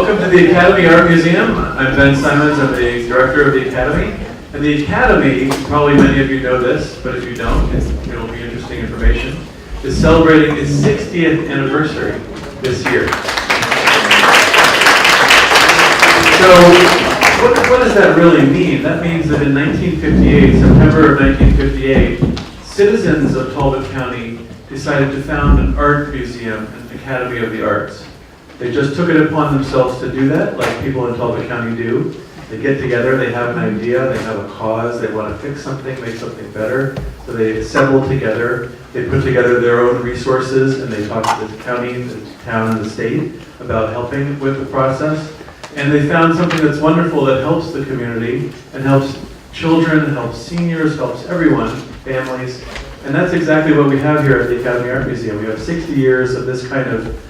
Welcome to the Academy Art Museum. I'm Ben Simons, I'm the director of the Academy. And the Academy, probably many of you know this, but if you don't, it'll be interesting information, is celebrating its 60th anniversary this year. So, what does that really mean? That means that in 1958, September of 1958, citizens of Talbot County decided to found an art museum, an Academy of the Arts. They just took it upon themselves to do that, like people in Talbot County do. They get together, they have an idea, they have a cause, they want to fix something, make something better. So they assemble together, they put together their own resources, and they talk to the county, the town, and the state about helping with the process. And they found something that's wonderful that helps the community, and helps children, helps seniors, helps everyone, families. And that's exactly what we have here at the Academy Art Museum. We have 60 years of this kind of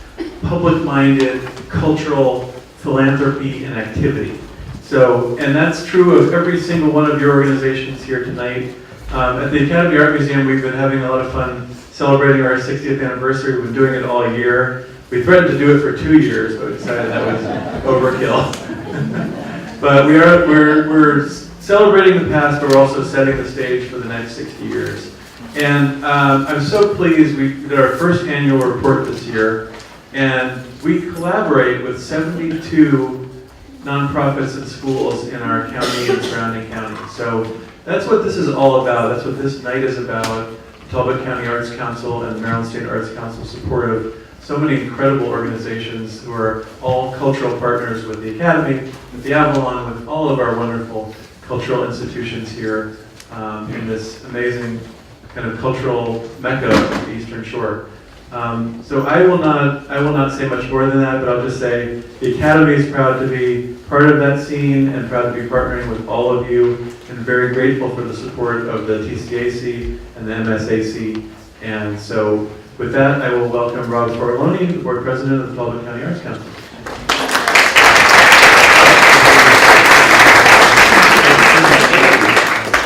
public-minded, cultural philanthropy and activity. So, and that's true of every single one of your organizations here tonight. At the Academy Art Museum, we've been having a lot of fun celebrating our 60th anniversary. We've been doing it all year. We threatened to do it for 2 years, but we decided that was overkill. But we're celebrating the past, but we're also setting the stage for the next 60 years. And I'm so pleased we did our first annual report this year. And we collaborate with 72 nonprofits and schools in our county and surrounding counties. So that's what this is all about. That's what this night is about. Talbot County Arts Council and Maryland State Arts Council support of so many incredible organizations who are all cultural partners with the Academy, with the Avalon, with all of our wonderful cultural institutions here in this amazing kind of cultural mecca of the Eastern Shore. So I will not say much more than that, but I'll just say the Academy is proud to be part of that scene and proud to be partnering with all of you, and very grateful for the support of the TCAC and the MSAC. And so with that, I will welcome Rob Forloni, the board president of the Talbot County Arts Council.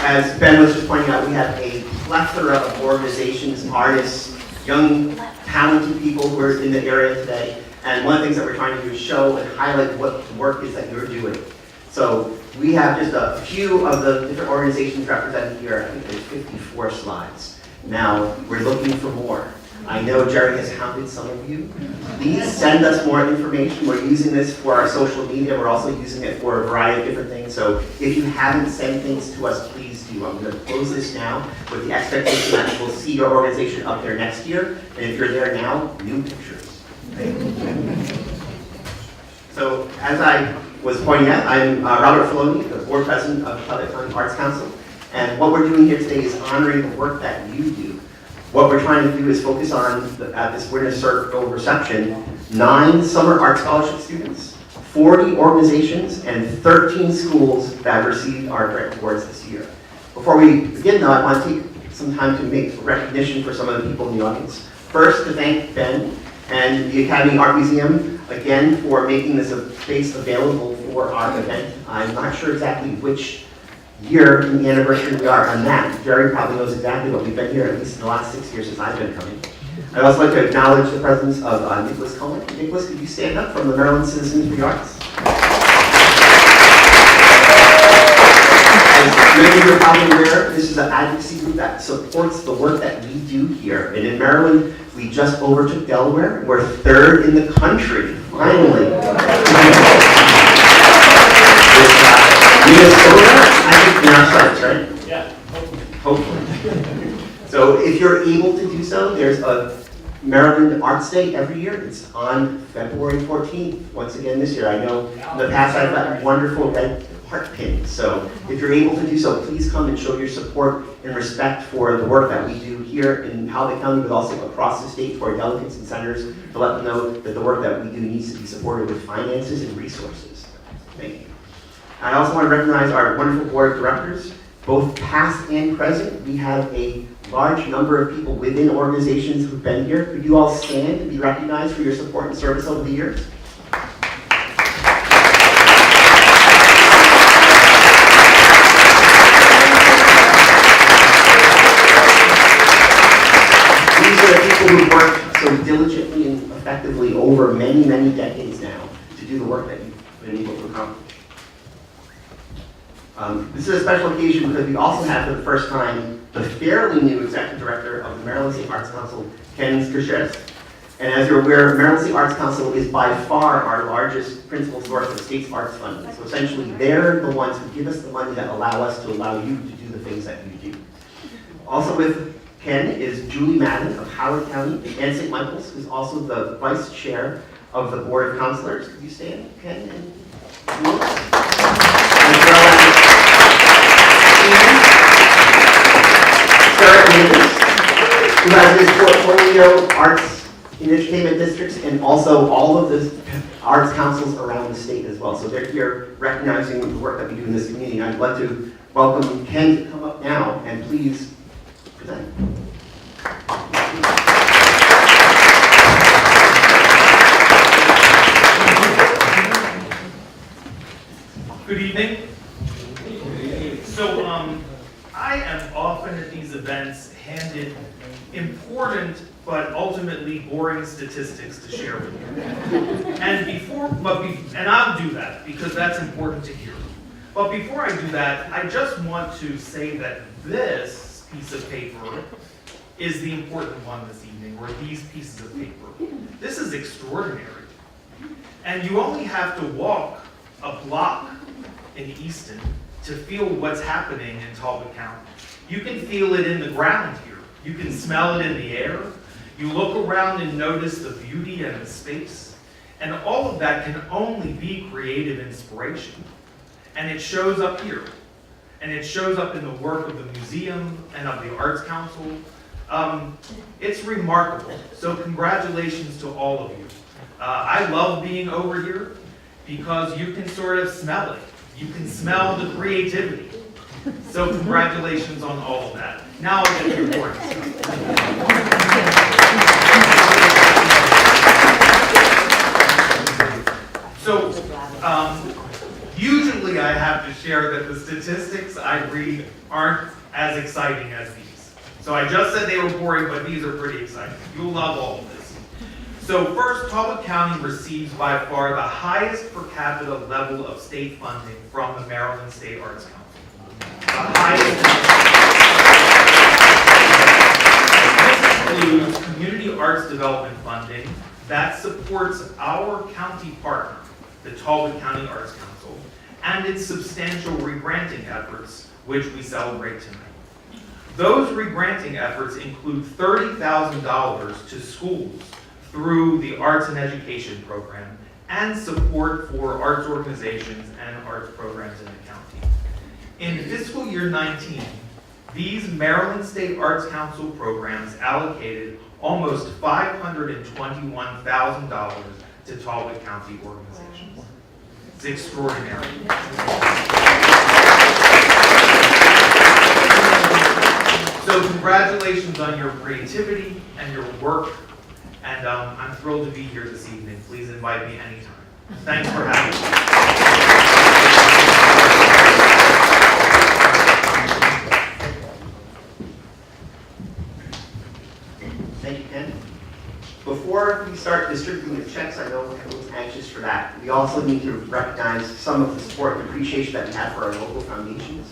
As Ben was just pointing out, we have a plethora of organizations, artists, young, talented people who are in the area today. And one of the things that we're trying to do is show and highlight what the work is that you're doing. So we have just a few of the different organizations represented here. I think there's 54 slides. Now, we're looking for more. I know Jerry has counted some of you. Please send us more information. We're using this for our social media. We're also using it for a variety of different things. So if you haven't sent things to us, please do. I'm going to close this now with the expectation that we'll see your organization up there next year. And if you're there now, new pictures. Right? So as I was pointing out, I'm Robert Filoni, the board president of the Talbot County Arts Council. And what we're doing here today is honoring the work that you do. What we're trying to do is focus on, at this Winter Circle reception, 9 summer art scholarship students, 40 organizations, and 13 schools that have received our grant awards this year. Before we begin though, I want to take some time to make recognition for some of the people in the audience. First, to thank Ben and the Academy Art Museum, again, for making this a space available for our event. I'm not sure exactly which year in the anniversary we are on that. Jerry probably knows exactly what we've been here, at least in the last 6 years since I've been coming. I'd also like to acknowledge the presence of Nicholas Cohen. Nicholas, could you stand up from the Maryland Citizens for the Arts? As many of you are probably aware, this is an advocacy group that supports the work that we do here. And in Maryland, we just overtook Delaware. We're 3rd in the country, finally. Minnesota, I think in our sites, right? Yeah, hopefully. So if you're able to do so, there's a Maryland Arts Day every year. It's on February 14th. Once again this year, I know in the past I've got wonderful red heart pins. So if you're able to do so, please come and show your support and respect for the work that we do here in Talbot County, but also across the state for our delegates and senators, to let them know that the work that we do needs to be supported with finances and resources. Thank you. I also want to recognize our wonderful board of directors, both past and present. We have a large number of people within organizations who've been here. Could you all stand and be recognized for your support and service over the years? These are the people who've worked so diligently and effectively over many, many decades now to do the work that you've been able to accomplish. This is a special occasion because we also have for the first time the fairly new Executive Director of the Maryland State Arts Council, Ken Skrzes. And as you're aware, Maryland State Arts Council is by far our largest principal source of state's arts funding. So essentially, they're the ones who give us the money that allow us to allow you to do the things that you do. Also with Ken is Julie Madden of Howard County, and St. Michael's, who's also the Vice Chair of the Board of Counselors. Could you stand, Ken and Julie? Who has his portfolio arts in entertainment districts and also all of the arts councils around the state as well. So they're here recognizing the work that we do in this community. I'd like to welcome Ken to come up now and please present. Good evening. So, I am often at these events handed important but ultimately boring statistics to share with you. And I'll do that because that's important to hear. But before I do that, I just want to say that this piece of paper is the important one this evening, or these pieces of paper. This is extraordinary. And you only have to walk a block in Easton to feel what's happening in Talbot County. You can feel it in the ground here. You can smell it in the air. You look around and notice the beauty and the space. And all of that can only be creative inspiration. And it shows up here. And it shows up in the work of the museum and of the Arts Council. It's remarkable. So congratulations to all of you. I love being over here because you can sort of smell it. You can smell the creativity. So congratulations on all of that. Now I'll get to your board stuff. So usually I have to share that the statistics I read aren't as exciting as these. So I just said they were boring, but these are pretty exciting. You'll love all of this. So first, Talbot County receives by far the highest per capita level of state funding from the Maryland State Arts Council. The highest. This includes community arts development funding that supports our county partner, the Talbot County Arts Council, and its substantial regranting efforts, which we celebrate tonight. Those regranting efforts include $30,000 to schools through the Arts and Education Program and support for arts organizations and arts programs in the county. In fiscal year 19, these Maryland State Arts Council programs allocated almost $521,000 to Talbot County organizations. It's extraordinary. So congratulations on your creativity and your work. And I'm thrilled to be here this evening. Please invite me anytime. Thanks for having me. Thank you, Ken. Before we start distributing the checks, I know everyone's anxious for that. We also need to recognize some of the support and appreciation that we have for our local foundations.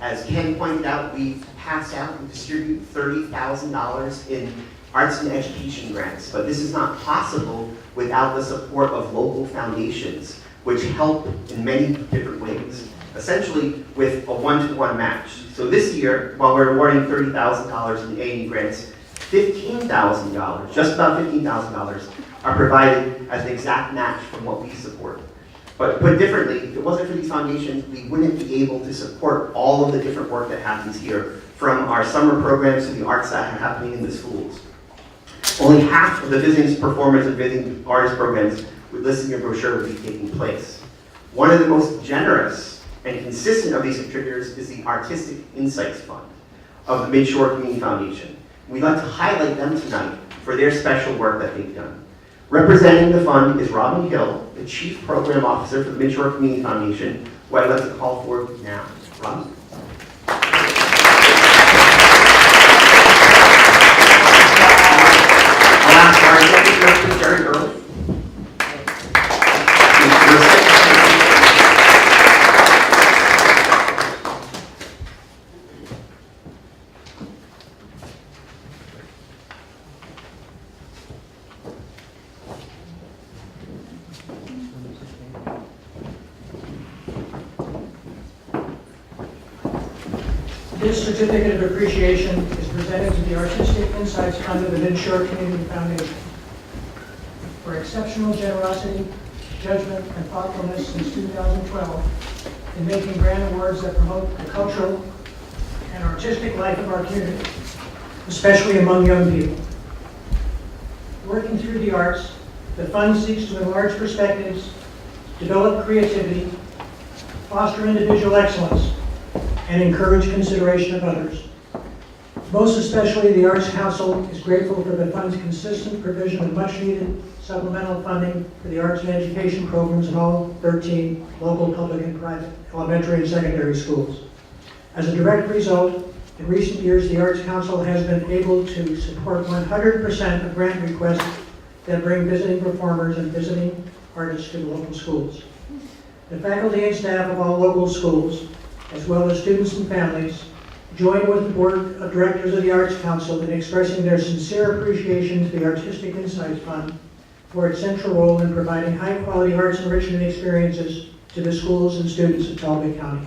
As Ken pointed out, we passed out and distribute $30,000 in arts and education grants, but this is not possible without the support of local foundations, which help in many different ways, essentially with a one-to-one match. So this year, while we're awarding $30,000 in A&E grants, $15,000, just about $15,000, are provided as an exact match from what we support. But put differently, if it wasn't for these foundations, we wouldn't be able to support all of the different work that happens here, from our summer programs to the arts that are happening in the schools. Only half of the visiting performance and visiting artist programs listed in your brochure will be taking place. One of the most generous and consistent of these contributors is the Artistic Insights Fund of the Midshore Community Foundation. We'd like to highlight them tonight for their special work that they've done. Representing the fund is Robin Hill, the Chief Program Officer for the Midshore Community Foundation, who I'd like to call forward now. Robin? I'll ask our Executive Director, Jerry Early. This certificate of appreciation is presented to the Artistic Insights Fund of the Midshore Community Foundation for exceptional generosity, judgment, and thoughtfulness since 2012 in making grant awards that promote the cultural and artistic life of our community, especially among young people. Working through the arts, the fund seeks to enlarge perspectives, develop creativity, foster individual excellence, and encourage consideration of others. Most especially, the Arts Council is grateful for the fund's consistent provision of much-needed supplemental funding for the arts and education programs in all 13 local public and private elementary and secondary schools. As a direct result, in recent years, the Arts Council has been able to support 100% of grant requests that bring visiting performers and visiting artists to the local schools. The faculty and staff of all local schools, as well as students and families, join with the Board of Directors of the Arts Council in expressing their sincere appreciation to the Artistic Insights Fund for its central role in providing high-quality arts enrichment experiences to the schools and students of Talbot County.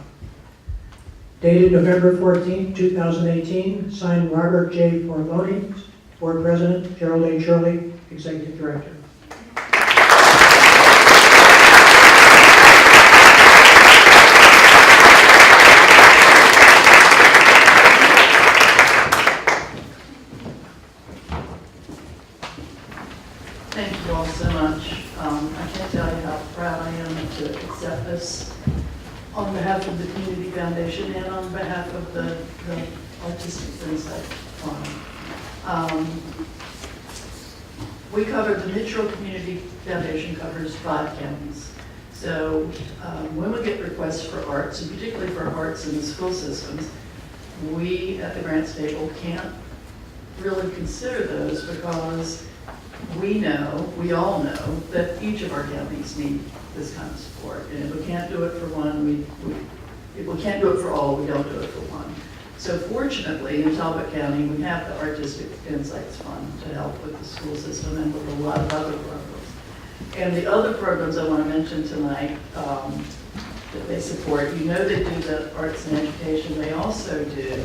Dated November 14, 2018, signed Robert J. Forloni, Board President, Gerald A. Shirley, Executive Director. Thank you all so much. I can't tell you how proud I am to accept this on behalf of the Community Foundation and on behalf of the Artistic Insights Fund. We cover, the Mitchell Community Foundation covers 5 counties. So when we get requests for arts, and particularly for arts in the school systems, we at the grants table can't really consider those because we all know that each of our counties need this kind of support. And if we can't do it for one, if we can't do it for all, we don't do it for one. So fortunately, in Talbot County, we have the Artistic Insights Fund to help with the school system and with a lot of other programs. And the other programs I want to mention tonight that they support, they do the arts and education. They also do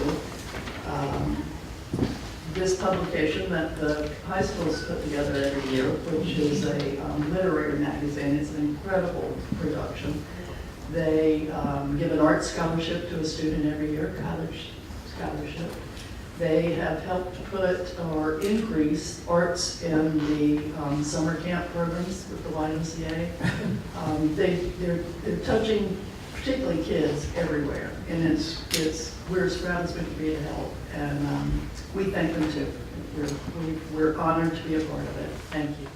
this publication that the high schools put together every year, which is a literary magazine. It's an incredible production. They give an art scholarship to a student every year, college scholarship. They have helped put or increase arts in the summer camp programs with the YMCA. They're touching particularly kids everywhere, and we're as proud as we can be to help, and we thank them too. We're honored to be a part of it. Thank you.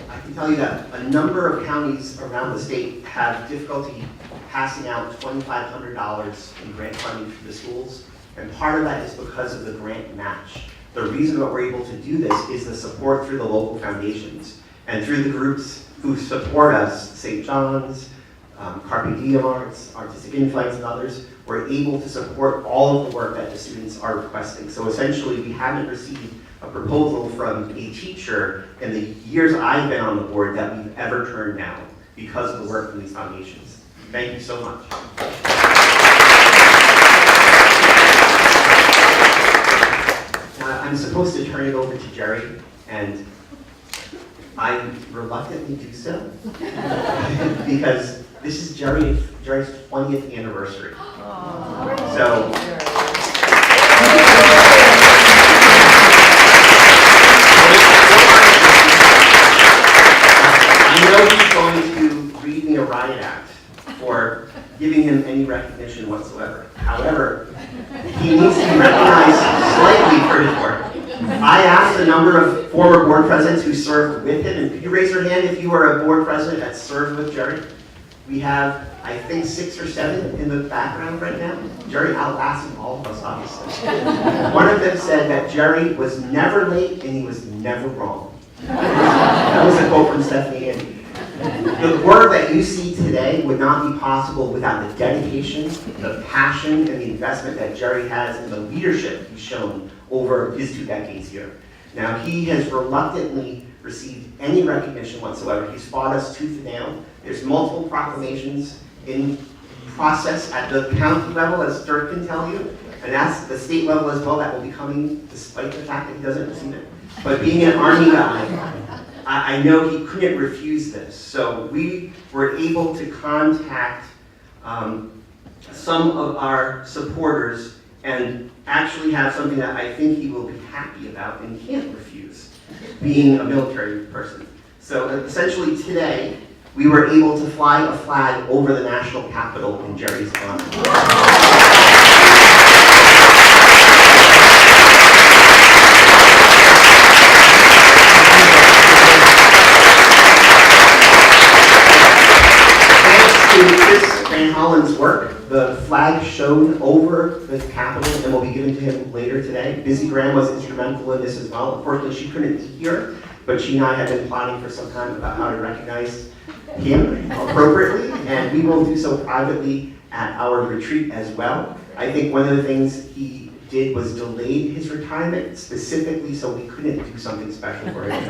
I can tell you that a number of counties around the state have difficulty passing out $2,500 in grant funding to the schools, and part of that is because of the grant match. The reason that we're able to do this is the support through the local foundations and through the groups who support us, St. John's, Carpe Diem Arts, Artistic Insights, and others. We're able to support all of the work that the students are requesting. So essentially, we haven't received a proposal from a teacher in the years I've been on the board that we've ever turned down because of the work from these foundations. Thank you so much. I'm supposed to turn it over to Jerry, and I reluctantly do so because this is Jerry's 20th anniversary. So I know he's going to read me a riot act for giving him any recognition whatsoever. However, he needs to be recognized slightly for his work. I asked a number of former board presidents who served with him, and could you raise your hand if you were a board president that served with Jerry? We have, I think, 6 or 7 in the background right now. Jerry outlasted all of us, obviously. One of them said that Jerry was never late and he was never wrong. That was a quote from Stephanie Andy. The work that you see today would not be possible without the dedication, the passion, and the investment that Jerry has and the leadership he's shown over his 2 decades here. Now, he has reluctantly received any recognition whatsoever. He's fought us tooth and nail. There's multiple proclamations in process at the county level, as Dirk can tell you, and that's the state level as well. That will be coming despite the fact that he doesn't receive it. But being an Army guy, I know he couldn't refuse this. So we were able to contact some of our supporters and actually have something that I think he will be happy about and can't refuse, being a military person. So essentially today, we were able to fly a flag over the national capitol in Jerry's honor. Holland's work, the flag showed over the Capitol and will be given to him later today. Busy Graham was instrumental in this as well. Unfortunately, she couldn't be here, but she and I have been plotting for some time about how to recognize him appropriately, and we will do so privately at our retreat as well. I think one of the things he did was delayed his retirement specifically so we couldn't do something special for him.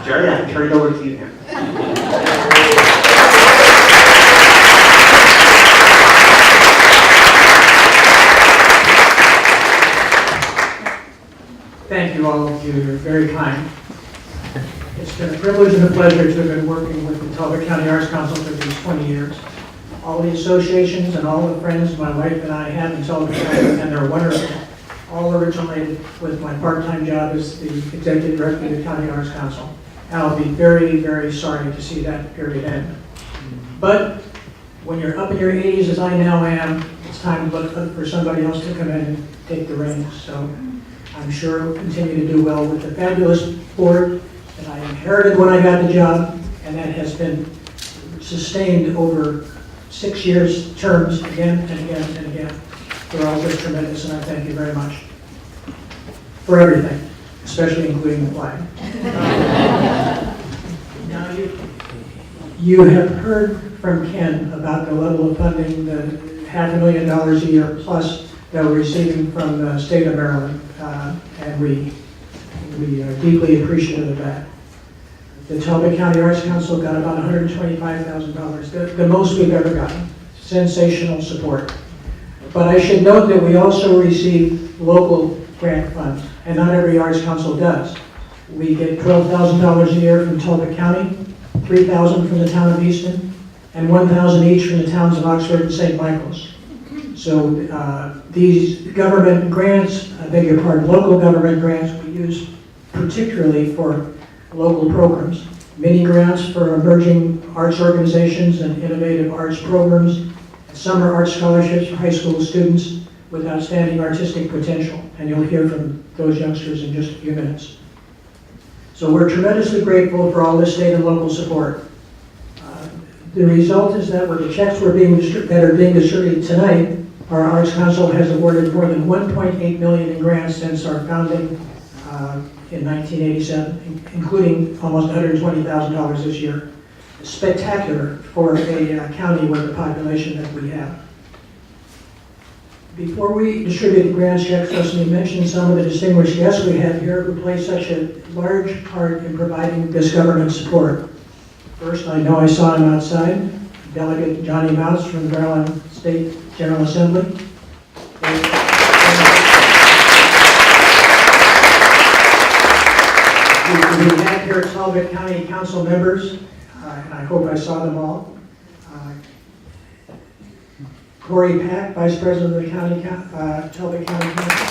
Jerry, I can turn it over to you now. Thank you, all of you. You're very kind. It's been a privilege and a pleasure to have been working with the Talbot County Arts Council for these 20 years. All the associations and all the friends my wife and I have in Talbot County, and they're wonderful, all originated with my part-time job as the Executive Director of the County Arts Council. And I'll be very, very sorry to see that period end. But when you're up in your 80s, as I now am, it's time to look for somebody else to come in and take the reins. So I'm sure we'll continue to do well with the fabulous board that I inherited when I got the job, and that has been sustained over 6 years terms again and again and again. They're all just tremendous, and I thank you very much for everything, especially including the flag. Now you have heard from Ken about the level of funding, the $500,000 a year plus that we're receiving from the state of Maryland, and we are deeply appreciative of that. The Talbot County Arts Council got about $125,000, the most we've ever gotten. Sensational support. But I should note that we also receive local grant funds, and not every arts council does. We get $12,000 a year from Talbot County, $3,000 from the town of Easton, and $1,000 each from the towns of Oxford and St. Michael's. So these government grants, I beg your pardon, local government grants, we use particularly for local programs. Mini grants for emerging arts organizations and innovative arts programs, summer art scholarships for high school students with outstanding artistic potential, and you'll hear from those youngsters in just a few minutes. So we're tremendously grateful for all this state and local support. The result is that with the checks that are being distributed tonight, our Arts Council has awarded more than $1.8 million in grants since our founding in 1987, including almost $120,000 this year. Spectacular for a county with the population that we have. Before we distribute the grants checks, let me mention some of the distinguished guests we have here who play such a large part in providing this government support. First, I know I saw him outside, Delegate Johnny Mouse from the Maryland State General Assembly. We have here Talbot County Council members, and I hope I saw them all. Corey Pack, Vice President of the Talbot County Council.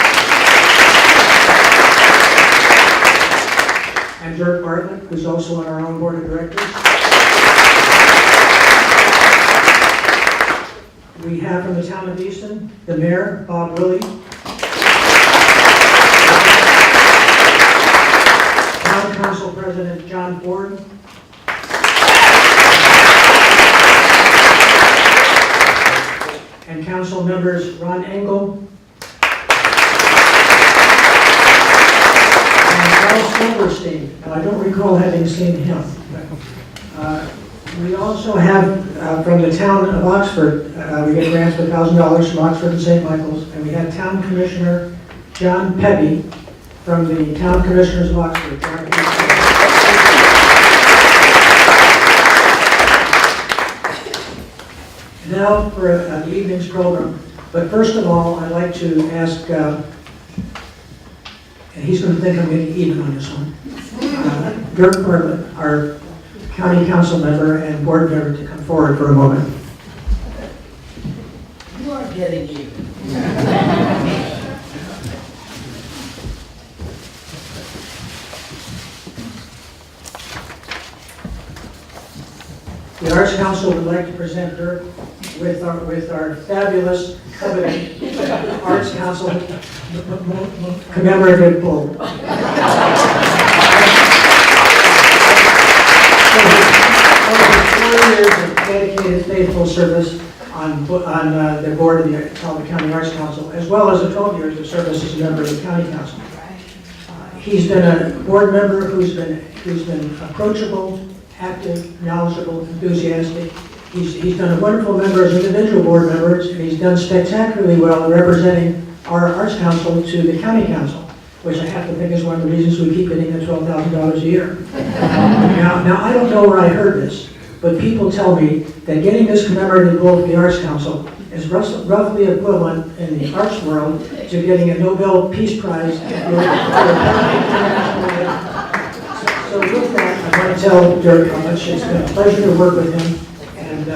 And Dirk Bartlett, who's also on our own board of directors. We have from the town of Easton, the mayor, Bob Willey. Town Council President John Ford. And council members Ron Engel. And Charles Silverstein. Now, I don't recall having seen him. We also have from the town of Oxford, we get grants of $1,000 from Oxford and St. Michael's, and we have Town Commissioner John Pepe from the Town Commissioners of Oxford. Now for the evening's program. But first of all, I'd like to ask, and he's going to think I'm getting even on this one, Dirk Corbett, our county council member and board member, to come forward for a moment. You are getting even. The Arts Council would like to present Dirk with our fabulous coveted Arts Council commemorative bull. Over 4 years of dedicated, faithful service on the board of the Talbot County Arts Council, as well as the 12 years of service as a member of the County Council. He's been a board member who's been approachable, active, knowledgeable, enthusiastic. He's done a wonderful member as individual board members, and he's done spectacularly well in representing our Arts Council to the County Council, which I have to think is one of the reasons we keep getting the $12,000 a year. Now, I don't know where I heard this, but people tell me that getting this commemorative bull for the Arts Council is roughly equivalent in the arts world to getting a Nobel Peace Prize. So with that, I want to tell Dirk how much it's been a pleasure to work with him and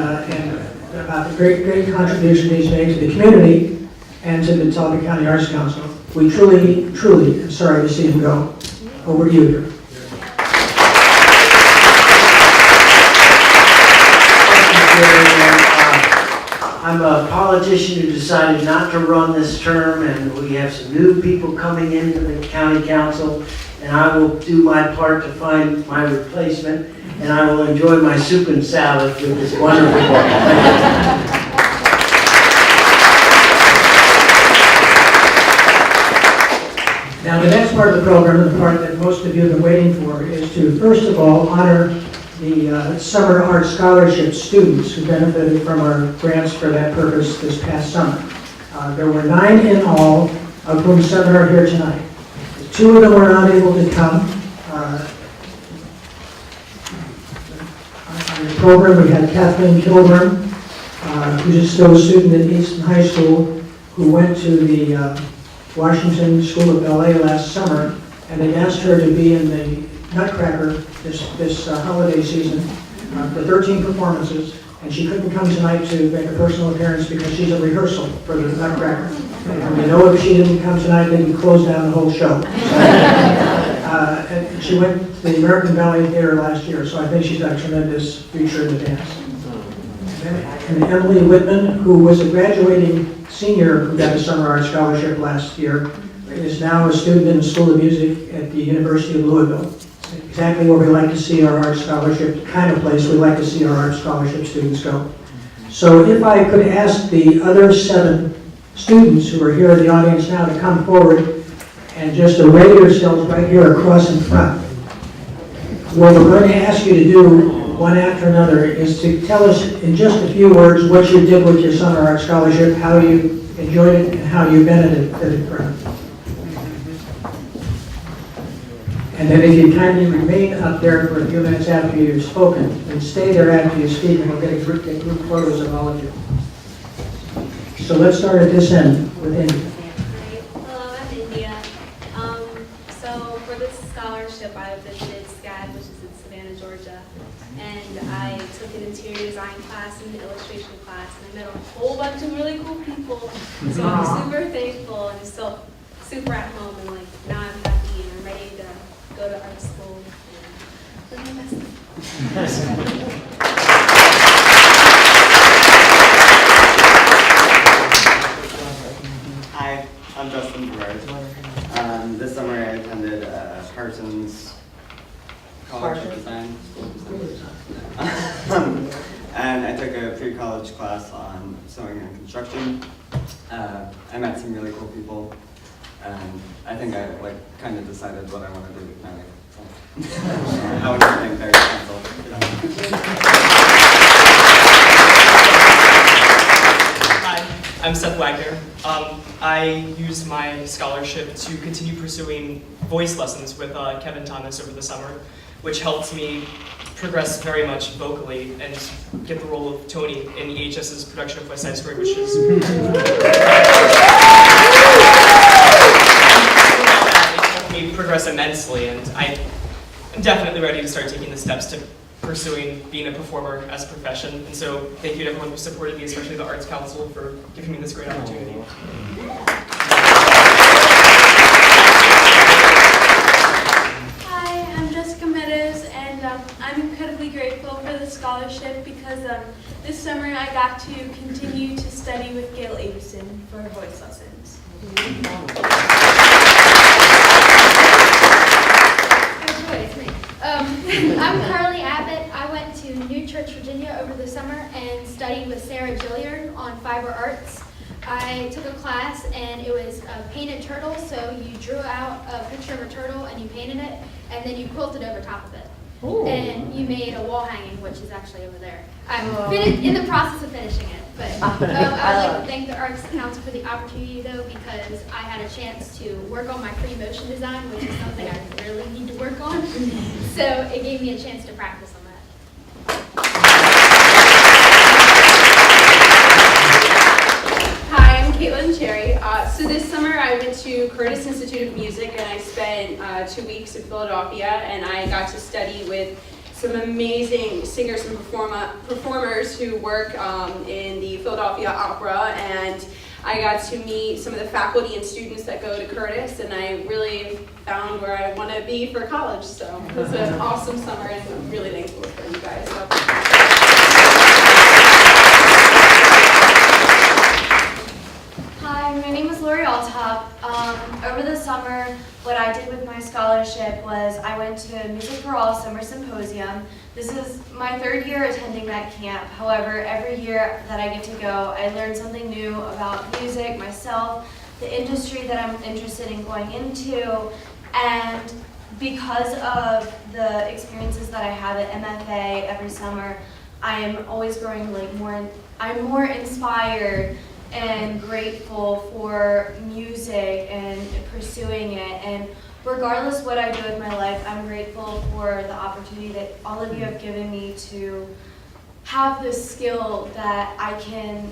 about the great contribution he's made to the community and to the Talbot County Arts Council. We truly am sorry to see him go. Over to you, Dirk. I'm a politician who decided not to run this term, and we have some new people coming into the county council, and I will do my part to find my replacement, and I will enjoy my soup and salad with this wonderful board. Now, the next part of the program, the part that most of you have been waiting for, is to first of all honor the Summer Art Scholarship students who benefited from our grants for that purpose this past summer. There were 9 in all, of whom 7 are here tonight. 2 of them were not able to come. On the program, we had Kathleen Kilburn, who's still a student at Easton High School, who went to the Washington School of Ballet last summer, and they asked her to be in the Nutcracker this holiday season for 13 performances, and she couldn't come tonight to make a personal appearance because she's at rehearsal for the Nutcracker. And we know if she didn't come tonight, they would close down the whole show. And she went to the American Ballet Theater last year, so I think she's got a tremendous future in the dance. And Emily Whitman, who was a graduating senior who got a summer art scholarship last year, is now a student in the School of Music at the University of Louisville. Exactly where we like to see our art scholarship, the kind of place we like to see our art scholarship students go. So if I could ask the other 7 students who are here in the audience now to come forward and just array yourselves right here across in front. What we're going to ask you to do, one after another, is to tell us in just a few words what you did with your summer art scholarship, how you enjoyed it, and how you benefited from it. And then if you kindly remain up there for a few minutes after you've spoken, and stay there after you speak, and we'll get group photos of all of you. So let's start at this end with India. Hello, I'm India. So for this scholarship, I visited SCAD, which is in Savannah, Georgia, and I took an interior design class and an illustration class, and I met a whole bunch of really cool people. So I'm super thankful and so super at home, and like now I'm happy and I'm ready to go to art school and live my best life. Hi, I'm Justin Gerard. This summer I attended Parsons College of Design School of Design. And I took a pre-college class on sewing and construction. I met some really cool people, and I think I kind of decided what I want to do with my life. So, I would thank their council. Hi, I'm Seth Wagner. I used my scholarship to continue pursuing voice lessons with Kevin Thomas over the summer, which helped me progress very much vocally and get the role of Tony in EHS's production of West Side Story, which is it helped me progress immensely, and I'm definitely ready to start taking the steps to pursuing being a performer as a profession. And so thank you to everyone who supported me, especially the Arts Council, for giving me this great opportunity. Hi, I'm Jessica Meadows, and I'm incredibly grateful for the scholarship because this summer I got to continue to study with Gail Avison for voice lessons. I'm Carly Abbott. I went to New Church, Virginia over the summer and studied with Sarah Gilliard on fiber arts. I took a class and it was a painted turtle, so you drew out a picture of a turtle and you painted it, and then you quilted over top of it. Ooh. And you made a wall hanging, which is actually over there. I'm in the process of finishing it, but I would like to thank the Arts Council for the opportunity, though, because I had a chance to work on my free motion design, which is something I really need to work on. So it gave me a chance to practice on that. Hi, I'm Caitlin Cherry. So this summer I went to Curtis Institute of Music and I spent 2 weeks in Philadelphia, and I got to study with some amazing singers and performers who work in the Philadelphia Opera, and I got to meet some of the faculty and students that go to Curtis, and I really found where I want to be for college. So it was an awesome summer, and I'm really thankful for you guys. So. Hi, my name is Lori Altop. Over the summer, what I did with my scholarship was I went to Music for All Summer Symposium. This is my 3rd year attending that camp. However, every year that I get to go, I learn something new about music, myself, the industry that I'm interested in going into, and because of the experiences that I have at MFA every summer, I am always growing I'm more inspired and grateful for music and pursuing it. And regardless what I do with my life, I'm grateful for the opportunity that all of you have given me to have this skill that I can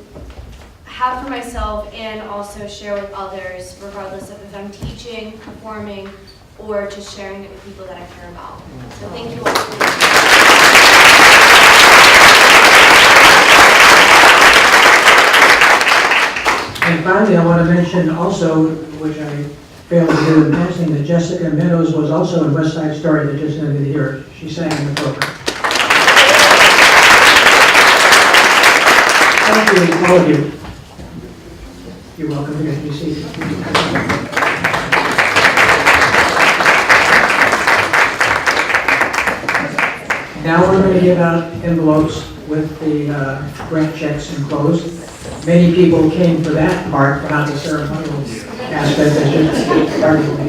have for myself and also share with others, regardless of if I'm teaching, performing, or just sharing it with people that I care about. So thank you all for And finally, I want to mention also, which I failed to do in passing, that Jessica Meadows was also in West Side Story that just ended here. She sang in the program. Thank you, all of you. You're welcome to be seated. Now we're going to give out envelopes with the grant checks enclosed. Many people came for that part, but not the ceremonial aspect. That's just part of me.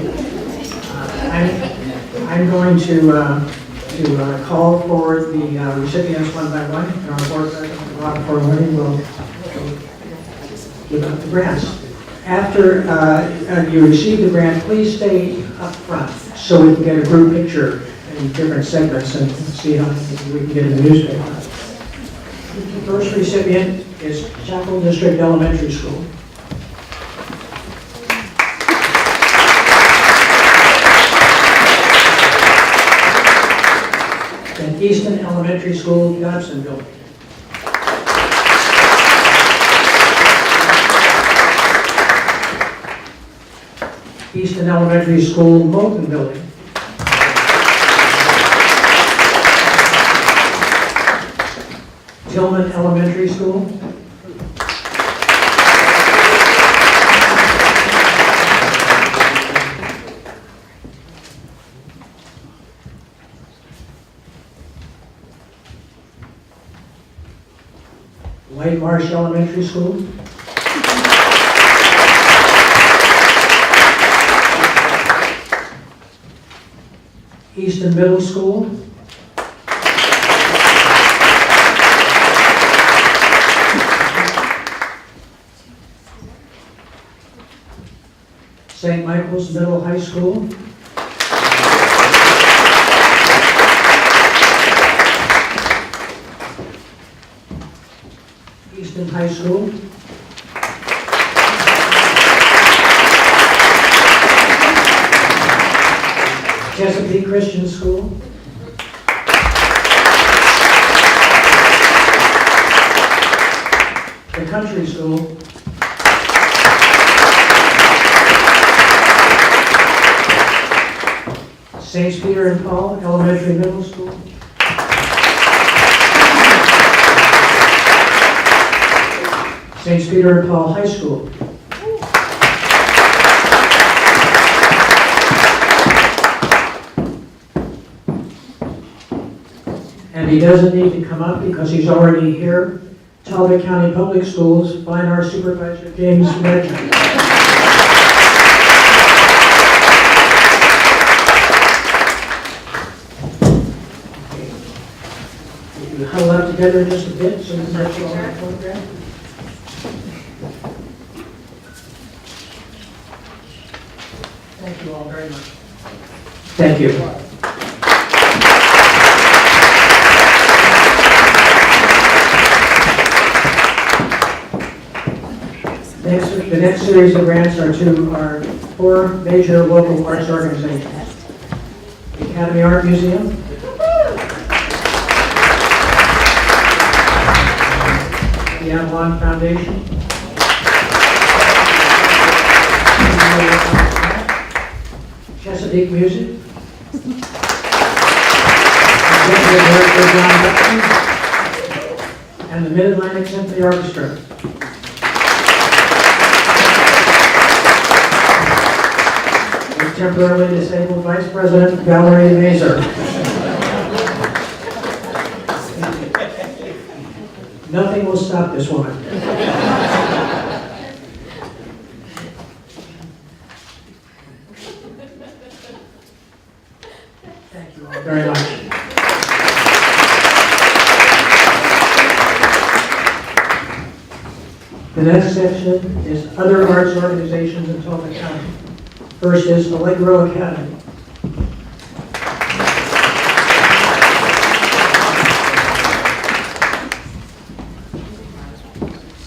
I'm going to call for the recipients one by one, and our board president, Rob Forlani, will give out the grants. After you receive the grant, please stay up front so we can get a group picture in different segments and see how we can get in the newspaper. The first recipient is Chapel District Elementary School. Then Easton Elementary School, Johnsonville. Easton Elementary School, Moulton Building. Tillman Elementary School. White Marsh Elementary School. Easton Middle School. St. Michael's Middle High School. Easton High School. Chesapeake Christian School. The Country School. Saints Peter and Paul Elementary Middle School. Saints Peter and Paul High School. And he doesn't need to come up because he's already here. Talbot County Public Schools, Fine Arts Supervisor James Medjugorje. You huddle up together just a bit so we can get you all that photograph. Thank you all very much. Thank you. The next series of grants are to our 4 major local arts organizations. The Academy Art Museum, the Avalon Foundation, Chesapeake Music, Executive Director John Dutton, and the Mid-Atlantic Symphony Orchestra. The temporarily disabled Vice President Valerie Mazer. Nothing will stop this woman. Thank you all very much. The next section is other arts organizations in Talbot County. First is Allegro Academy.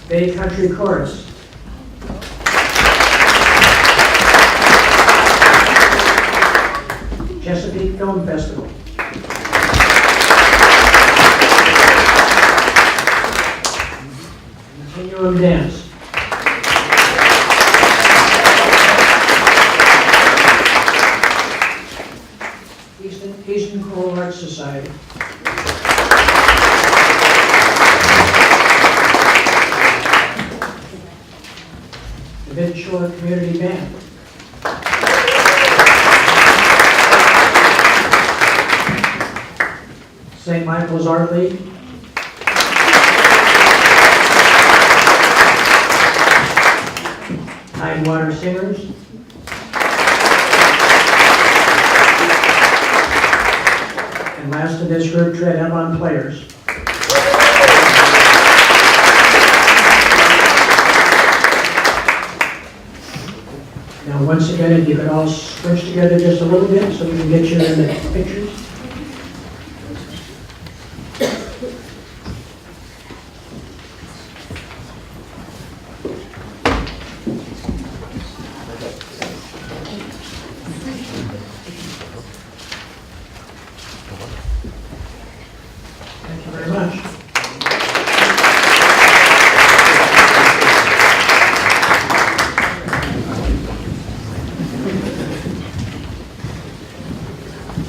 Bay Country Chorus. Chesapeake Film Festival. Continuum Dance. Eastern Coral Arts Society. The Mid-Shore Community Band. St. Michael's Art League. Tidewater Singers. And last of this group, Tread Avon Players. Now, once again, if you could all scrunch together just a little bit so we can get you in the pictures. Thank you very much.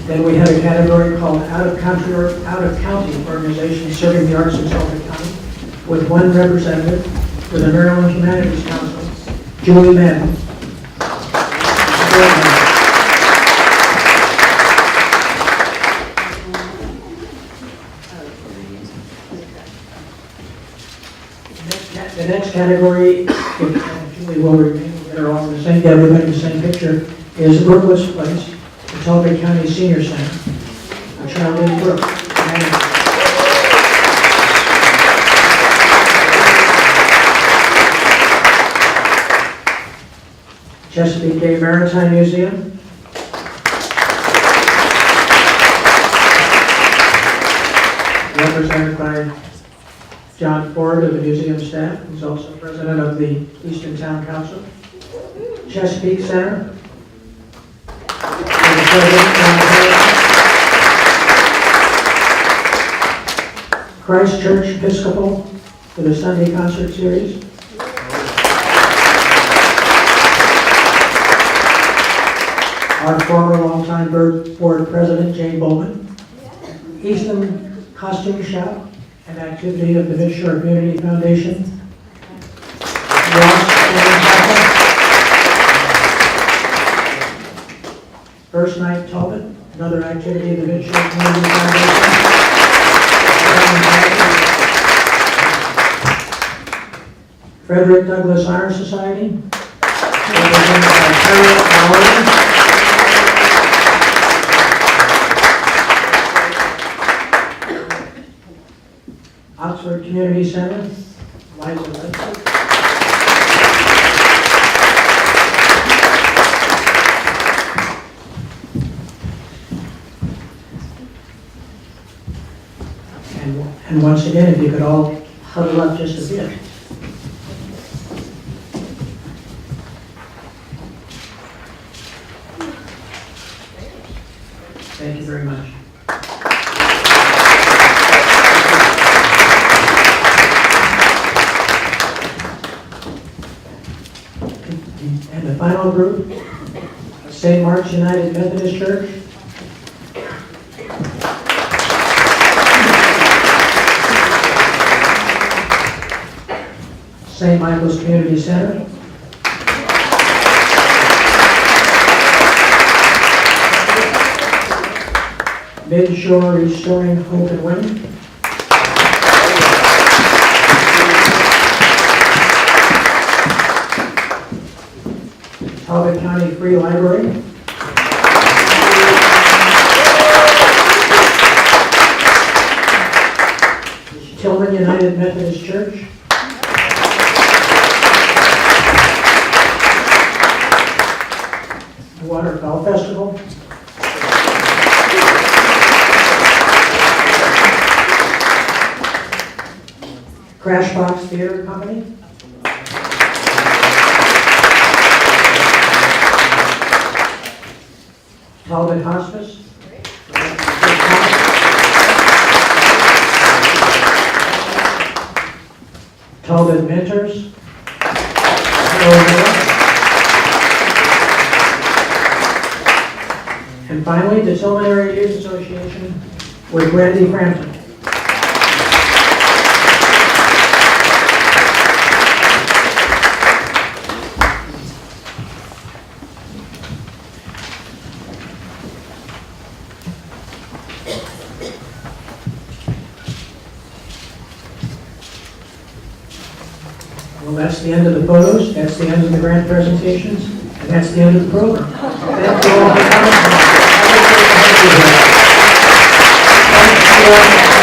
Then we have a category called out of county organizations serving the arts in Talbot County, with 1 representative for the Maryland Humanities Council, Julie Mann. The next category, Julie will remain, they're all the same, everybody in the same picture, is Brooklyn's Place, the Talbot County Senior Center, a child in Brook. Chesapeake Bay Maritime Museum. Represented by John Ford of the museum staff, who's also president of the Eastern Town Council. Chesapeake Center. And the president, John Harris. Christ Church Episcopal for the Sunday concert series. Our former longtime board president, Jane Bowman. Easton Costume Shop, an activity of the Midshore Community Foundation. Ross and Talbot. First Night Talbot, another activity of the Midshore Community Foundation. Frederick Douglass Honor Society, represented by Terry Howard. Oxford Community Center, Liza Ledford. And once again, if you could all huddle up just a bit. Thank you very much. And the final group, St. Mark's United Methodist Church. St. Michael's Community Center. Midshore Restoring Hope and Women. Talbot County Free Library. Tillman United Methodist Church. Waterfowl Festival. Crashbox Theater Company. Talbot Hospice. Talbot Mentors. And finally, the Tillman Area Youth Association with Randy Frampton. Well, that's the end of the photos, that's the end of the grant presentations, and that's the end of the program. Thank you all for coming. Thank you all.